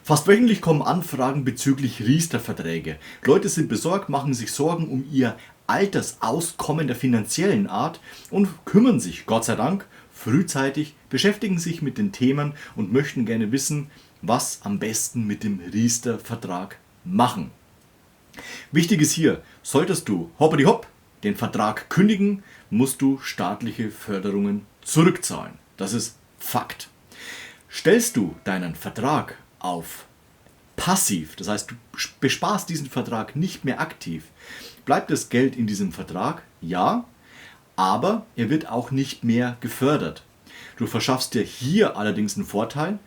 Fast wöchentlich kommen Anfragen bezüglich Riester-Verträge. Leute sind besorgt, machen sich Sorgen um ihr Altersauskommen der finanziellen Art und kümmern sich, Gott sei Dank, frühzeitig, beschäftigen sich mit den Themen und möchten gerne wissen, was am besten mit dem Riester-Vertrag machen. Wichtig ist hier, solltest du hoppidi hopp den Vertrag kündigen, musst du staatliche Förderungen zurückzahlen. Das ist Fakt. Stellst du deinen Vertrag auf passiv, das heißt, du besparst diesen Vertrag nicht mehr aktiv, bleibt das Geld in diesem Vertrag? Ja, aber er wird auch nicht mehr gefördert. Du verschaffst dir hier allerdings einen Vorteil.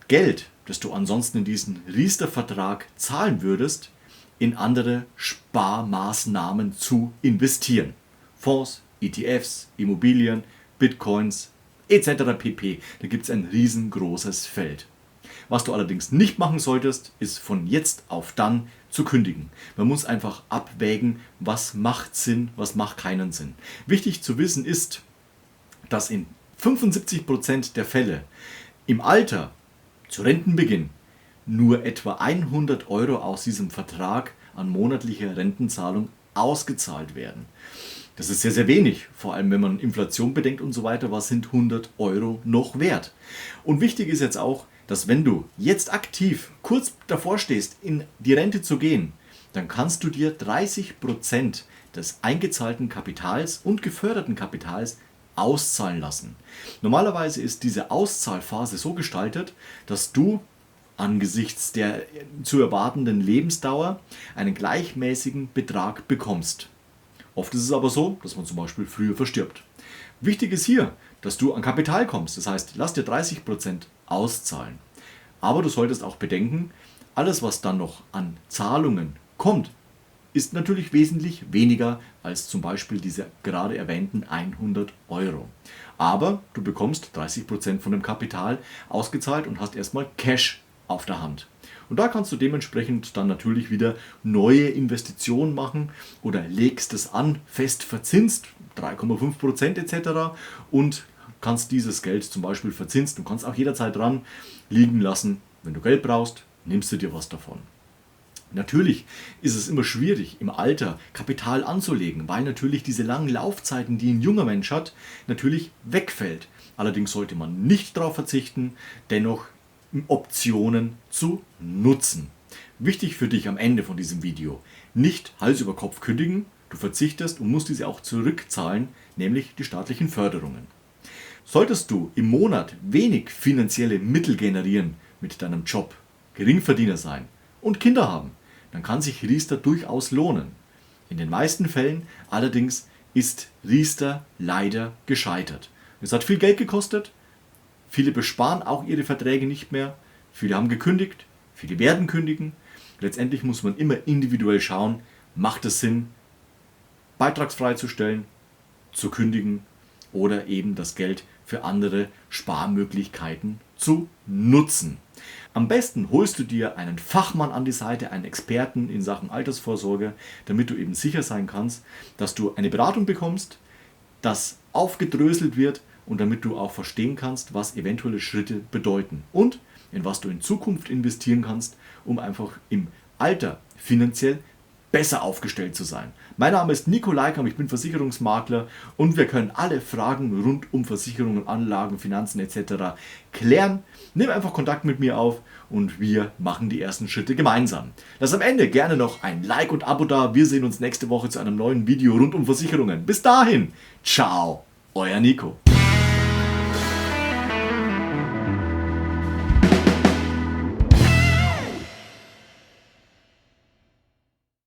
Geld, das du ansonsten in diesen Riester-Vertrag zahlen würdest, in andere Sparmaßnahmen zu investieren. Fonds, ETFs, Immobilien, Bitcoins etc. pp. Da gibt es ein riesengroßes Feld. Was du allerdings nicht machen solltest, ist von jetzt auf dann zu kündigen. Man muss einfach abwägen, was macht Sinn, was macht keinen Sinn. Wichtig zu wissen ist, dass in 75% der Fälle im Alter zu Rentenbeginn nur etwa 100 Euro aus diesem Vertrag an monatlicher Rentenzahlung ausgezahlt werden. Das ist sehr, sehr wenig, vor allem wenn man Inflation bedenkt und so weiter, was sind 100 Euro noch wert? Und wichtig ist jetzt auch, dass wenn du jetzt aktiv kurz davor stehst, in die Rente zu gehen, dann kannst du dir 30% des eingezahlten Kapitals und geförderten Kapitals auszahlen lassen. Normalerweise ist diese Auszahlphase so gestaltet, dass du angesichts der zu erwartenden Lebensdauer einen gleichmäßigen Betrag bekommst. Oft ist es aber so, dass man zum Beispiel früher verstirbt. Wichtig ist hier, dass du an Kapital kommst. Das heißt, lass dir 30% auszahlen. Aber du solltest auch bedenken, alles was dann noch an Zahlungen kommt, ist natürlich wesentlich weniger als zum Beispiel diese gerade erwähnten 100 Euro. Aber du bekommst 30% von dem Kapital ausgezahlt und hast erstmal Cash auf der Hand. Und da kannst du dementsprechend dann natürlich wieder neue Investitionen machen oder legst es an, fest verzinst, 3,5% etc. und kannst dieses Geld zum Beispiel verzinst. Du kannst auch jederzeit dran liegen lassen. Wenn du Geld brauchst, nimmst du dir was davon. Natürlich ist es immer schwierig, im Alter Kapital anzulegen, weil natürlich diese langen Laufzeiten, die ein junger Mensch hat, natürlich wegfällt. Allerdings sollte man nicht darauf verzichten, dennoch Optionen zu nutzen. Wichtig für dich am Ende von diesem Video, nicht Hals über Kopf kündigen, du verzichtest und musst diese auch zurückzahlen, nämlich die staatlichen Förderungen. Solltest du im Monat wenig finanzielle Mittel generieren mit deinem Job, Geringverdiener sein und Kinder haben, dann kann sich Riester durchaus lohnen. In den meisten Fällen allerdings ist Riester leider gescheitert. Es hat viel Geld gekostet, viele besparen auch ihre Verträge nicht mehr, viele haben gekündigt, viele werden kündigen. Letztendlich muss man immer individuell schauen, macht es Sinn, beitragsfrei zu stellen, zu kündigen oder eben das Geld für andere Sparmöglichkeiten zu nutzen. Am besten holst du dir einen Fachmann an die Seite, einen Experten in Sachen Altersvorsorge, damit du eben sicher sein kannst, dass du eine Beratung bekommst, dass aufgedröselt wird und damit du auch verstehen kannst, was eventuelle Schritte bedeuten und in was du in Zukunft investieren kannst, um einfach im Alter finanziell besser aufgestellt zu sein. Mein Name ist Nico Leikam, ich bin Versicherungsmakler und wir können alle Fragen rund um Versicherungen, Anlagen, Finanzen etc. klären. Nimm einfach Kontakt mit mir auf und wir machen die ersten Schritte gemeinsam. Lass am Ende gerne noch ein Like und Abo da. Wir sehen uns nächste Woche zu einem neuen Video rund um Versicherungen. Bis dahin, ciao, euer Nico.